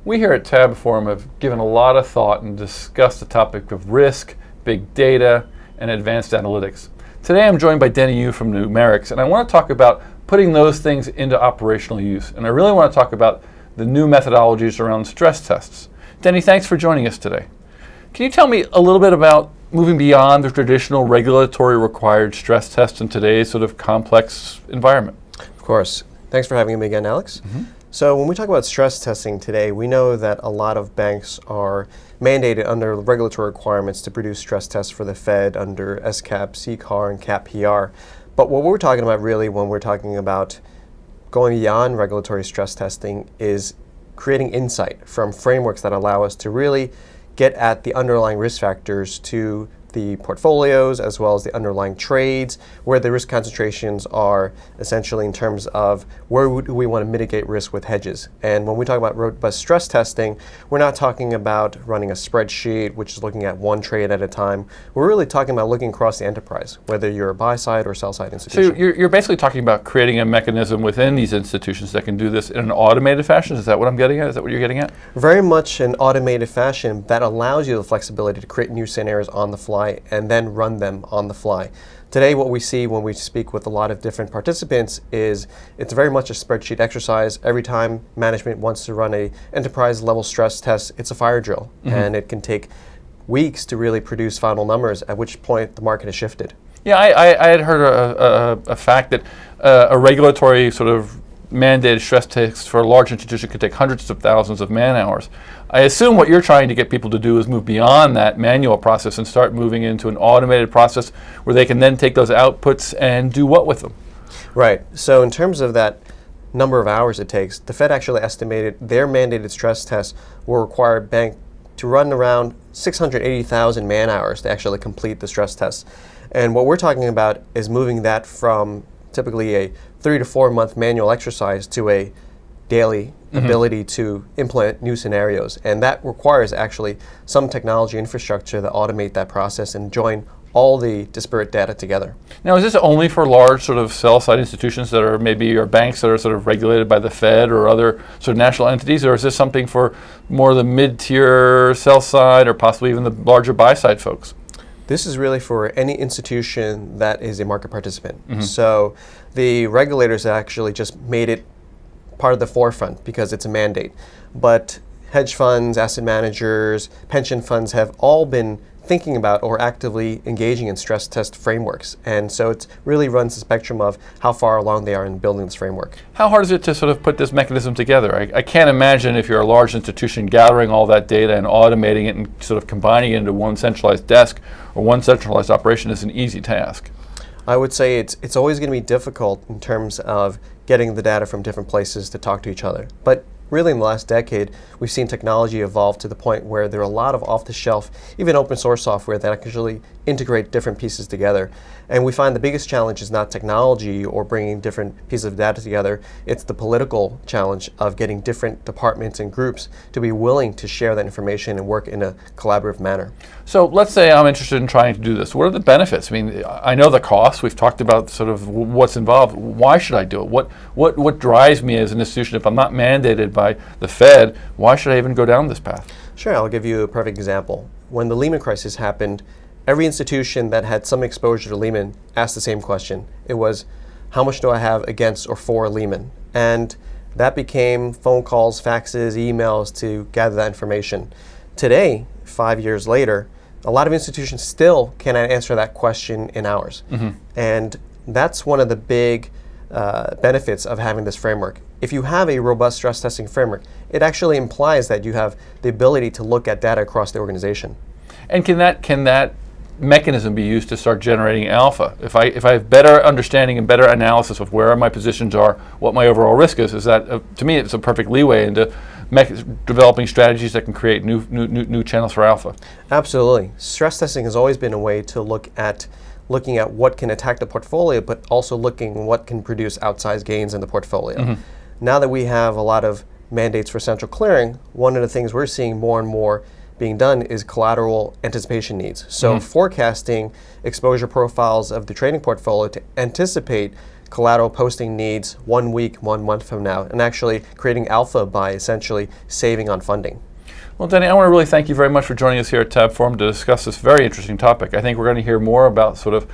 We here at TabbFORUM have given a lot of thought and discussed the topic of risk, big data, and advanced analytics. Today I'm joined by Denny Yu from Numerix, and I want to talk about putting those things into operational use. And I really want to talk about the new methodologies around stress tests. Denny, thanks for joining us today. Can you tell me a little bit about moving beyond the traditional regulatory required stress tests in today's sort of complex environment? Of course. Thanks for having me again, Alex. So when we talk about stress testing today, we know that a lot of banks are mandated under regulatory requirements to produce stress tests for the Fed under SCAP, CCAR, and CAPPR. But what we're talking about really when we're talking about going beyond regulatory stress testing is creating insight from frameworks that allow us to really get at the underlying risk factors to the portfolios as well as the underlying trades, where the risk concentrations are essentially in terms of where do we want to mitigate risk with hedges. And when we talk about robust stress testing, we're not talking about running a spreadsheet, which is looking at one trade at a time. We're really talking about looking across the enterprise, whether you're a buy-side or sell-side institution. So you're basically talking about creating a mechanism within these institutions that can do this in an automated fashion? Is that what I'm getting at? Is that what you're getting at? Very much an automated fashion that allows you the flexibility to create new scenarios on the fly and then run them on the fly. Today, what we see when we speak with a lot of different participants is it's very much a spreadsheet exercise. Every time management wants to run a enterprise level stress test, it's a fire drill, and it can take weeks to really produce final numbers, at which point the market has shifted. Yeah, I had heard a fact that a regulatory sort of mandated stress test for a large institution could take hundreds of thousands of man hours. I assume what you're trying to get people to do is move beyond that manual process and start moving into an automated process where they can then take those outputs and do what with them? Right. So in terms of that number of hours it takes, the Fed actually estimated their mandated stress tests will require a bank to run around 680,000 man hours to actually complete the stress test. And what we're talking about is moving that from typically a 3 to 4 month manual exercise to a daily ability to implement new scenarios. And that requires actually some technology infrastructure to automate that process and join all the disparate data together. Now, is this only for large sort of sell-side institutions that are maybe or banks that are sort of regulated by the Fed or other sort of national entities, or is this something for more of the mid-tier sell-side or possibly even the larger buy-side folks? This is really for any institution that is a market participant. So the regulators actually just made it part of the forefront because it's a mandate. But hedge funds, asset managers, pension funds have all been thinking about or actively engaging in stress test frameworks. And so it really runs the spectrum of how far along they are in building this framework. How hard is it to sort of put this mechanism together? I can't imagine if you're a large institution gathering all that data and automating it and sort of combining it into one centralized desk or one centralized operation is an easy task. I would say it's always going to be difficult in terms of getting the data from different places to talk to each other. But really in the last decade, we've seen technology evolve to the point where there are a lot of off-the-shelf, even open source software that actually integrate different pieces together. And we find the biggest challenge is not technology or bringing different pieces of data together, it's the political challenge of getting different departments and groups to be willing to share that information and work in a collaborative manner. So let's say I'm interested in trying to do this. What are the benefits? I mean, I know the costs. We've talked about sort of what's involved. Why should I do it? What drives me as an institution? If I'm not mandated by the Fed, why should I even go down this path? Sure, I'll give you a perfect example. When the Lehman crisis happened, every institution that had some exposure to Lehman asked the same question. It was, how much do I have against or for Lehman? And that became phone calls, faxes, emails to gather that information. Today, 5 years later, a lot of institutions still cannot answer that question in hours. And that's one of the big benefits of having this framework. If you have a robust stress testing framework, it actually implies that you have the ability to look at data across the organization. And can that mechanism be used to start generating alpha? If I have better understanding and better analysis of where my positions are, what my overall risk is that to me it's a perfect leeway into developing strategies that can create new channels for alpha. Absolutely. Stress testing has always been a way to looking at what can attack the portfolio, but also looking what can produce outsized gains in the portfolio. Now that we have a lot of mandates for central clearing, one of the things we're seeing more and more being done is collateral anticipation needs. So forecasting exposure profiles of the trading portfolio to anticipate collateral posting needs 1 week, 1 month from now, and actually creating alpha by essentially saving on funding. Well, Denny, I want to really thank you very much for joining us here at TabbFORUM to discuss this very interesting topic. I think we're going to hear more about sort of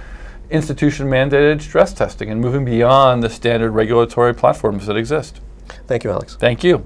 institution-mandated stress testing and moving beyond the standard regulatory platforms that exist. Thank you, Alex. Thank you.